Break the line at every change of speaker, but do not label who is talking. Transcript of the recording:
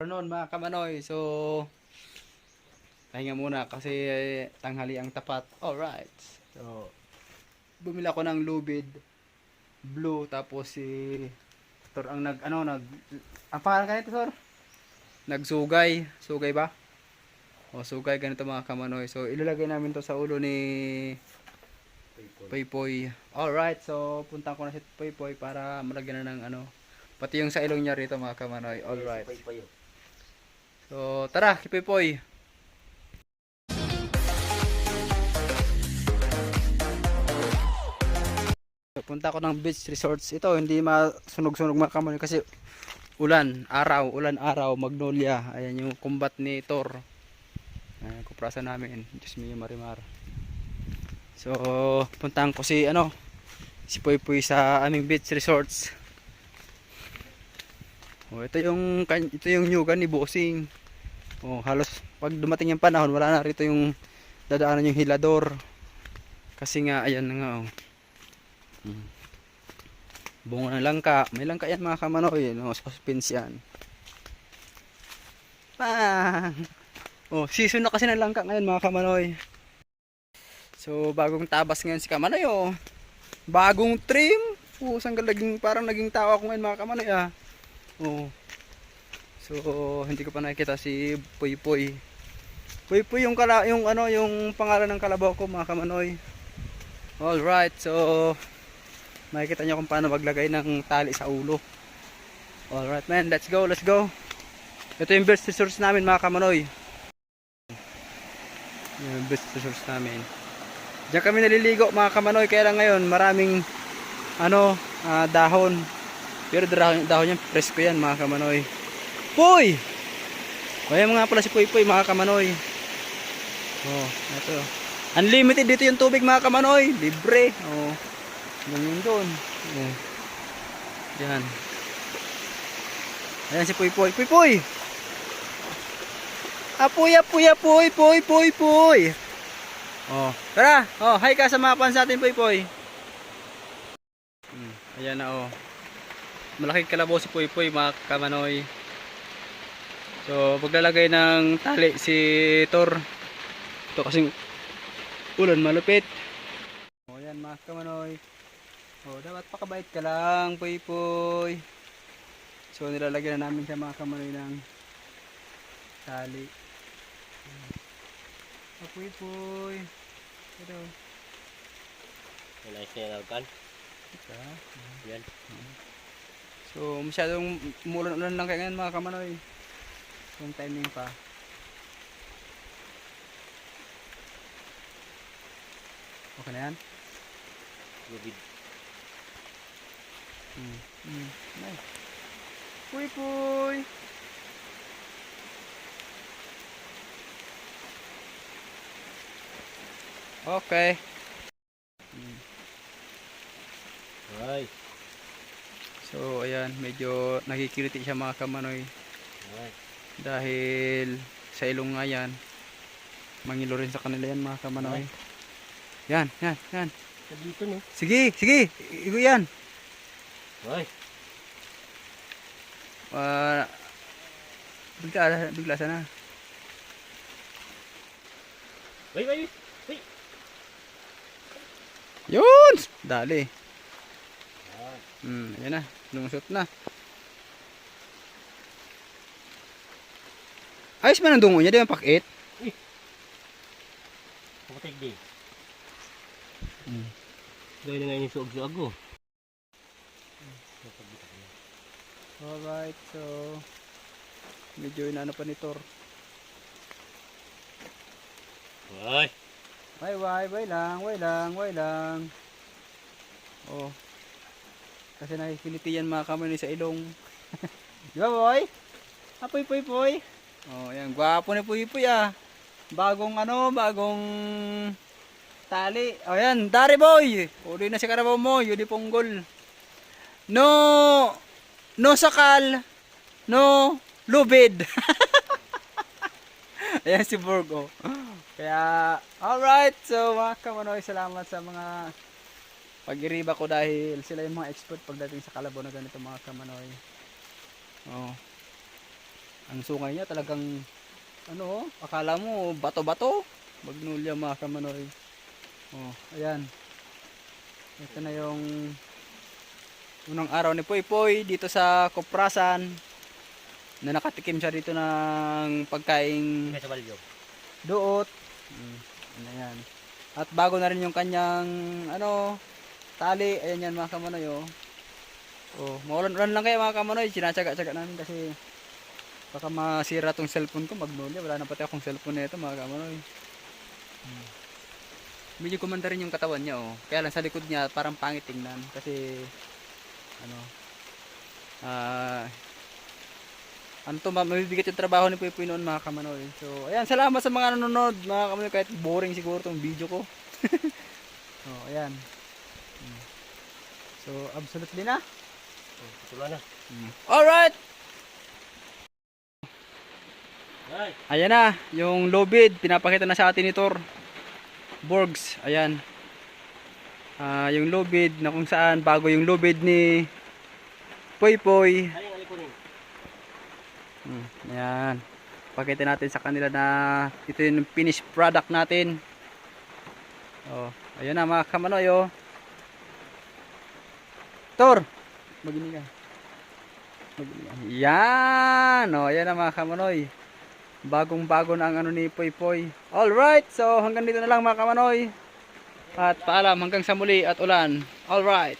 Noon mga kamanoy, so pahinga muna kasi tanghali ang tapat. Alright. So bumili ako ng lubid blue tapos si Tor ang ang pangalan kanito Tor? Nagsugay, sugay ba? O sugay ganito mga kamanoy. So ilalagay namin to sa ulo ni Poypoy. Alright, so punta ko na si Poypoy para malagyan na ng pati yung sa ilong niya rito mga kamanoy. Alright. So tara, Poypoy. Punta ako ng beach resorts. Ito hindi masunog-sunog mga kamanoy kasi ulan, araw, magnolia. Ayan yung kumbat ni Thor. Ayan, kuprasa namin. Diyos mio marimar. So, puntahan ko si Poypoy sa aming beach resorts. Oh, ito yung nyugan ni Bossing. Oh, halos pag dumating yung panahon, wala na rito yung dadaanan yung hilador. Kasi nga ayan na nga oh. Bunga ng langka. May langka yan mga kamanoy. No? Suspense yan. Pang! Oh, season na kasi ng langka ngayon mga kamanoy. So, bagong tabas ngayon si kamanoy oh. Bagong trim. Oh, parang naging tao ako ngayon mga kamanoy ah. Oh. So, hindi ko pa nakikita si Poypoy. Poypoy yung pangalan ng kalabaw ko mga kamanoy. All right. So, makikita nyo kung paano maglagay ng tali sa ulo. Alright man, let's go. Ito yung best resource namin mga kamanoy. Yung best resource namin. Diyan kami naliligo mga kamanoy. Kaya lang ngayon maraming dahon. Pero dahon yan, presko yan mga kamanoy. Poy! Kaya mga pala si Poypoy mga kamanoy. Oh, ito. Unlimited dito yung tubig mga kamanoy. Libre. Oh. Ganyan doon. Oh. Yan. Ayan si Poypoy. Poypoy! Apoy! Poy! Oh. Tara! Oh, hi ka sa mga fans natin, Poypoy. Ayan na oh. Malaking kalabaw si Poypoy mga kamanoy. So, paglalagay ng tali si Thor. Ito kasing ulan malupit. Oh, yan mga kamanoy. Oh, dapat pakabait ka lang, Poypoy. So, nilalagyan na namin siya mga kamanoy ng tali. Oh, Poypoy. Ito.
Nice na yan, kan? Yan.
So, masyadong umulan-ulan lang kaya ngayon mga kamanoy. Yung timing pa. Okay na yan?
Lubid.
Nice. Poypoy! Okay.
Ay.
So, ayan. Medyo nakikiriti siya mga kamanoy.
Ay.
Dahil sa ilong nga yan. Mangilo rin sa kanila yan mga kamanoy. Yan.
Dito no.
Sige. Igo yan.
Ay.
Bigla sana.
Ay.
Yun! Dali. Ayan na. Lumusot na. Ayos man ang dungo niya. Di ba pakit?
Pumatig din. Dahil na ngayon yung suog-suog ko.
Alright, so medyo inaano pa ni Thor.
Ay.
Way lang. Oh. Kasi nakikiliti yan mga kamay sa ilong. Di ba boy? Poy. Oh, ayan, gwapo ni Poypoy ah. Bagong tali. Oh, ayan, dari boy. Uli na si karabaw mo, yun punggol. No sakal. No lubid. Ayan si Burgo. Kaya, alright. So, mga kamanoy, salamat sa mga pag-iriba ko dahil sila yung mga expert pagdating sa kalabaw na ganito mga kamanoy. Oh. Ang sungay niya talagang ano, akala mo bato-bato. Magnolia mga kamanoy. Oh, ayan. Ito na yung unang araw ni Poy Poy dito sa Kuprasan. Na nakatikim siya dito ng pagkaing
May sa balyo.
duot. Ano yan. At bago na rin yung kanyang ano, tali. Ayan yan mga kamanoy. Oh, maulan-ulan lang kayo mga kamanoy. Sinatsaga-tsaga namin kasi baka masira tong cellphone ko. Magnolia. Wala na pati akong cellphone na ito mga kamanoy. Medyo kumanda rin yung katawan niya. Kaya lang sa likod niya parang pangit tingnan. Kasi ano, ano to, mabibigat yung trabaho ni Puy Puy noon mga kamanoy. So, ayan, salamat sa mga nanonood mga kamanoy, kahit boring siguro tong video ko. Ayan. So, absolutely na.
Tulo na.
Alright!
Ay!
Ayan na, yung low bid, pinapakita na sa atin ni Tor Borgs. Ayan. Yung low bid na kung saan, bago yung low bid ni Puy Puy.
Aling alikunin.
Ayan. Pakita natin sa kanila na ito yung finished product natin. Ayan na mga kamanoy. Tor, magini ka. Yan. Ayan na mga kamanoy. Bagong bago na ang ano ni Poy Poy. Alright, so hanggang dito na lang mga kamanoy. At paalam hanggang sa muli at ulan. Alright.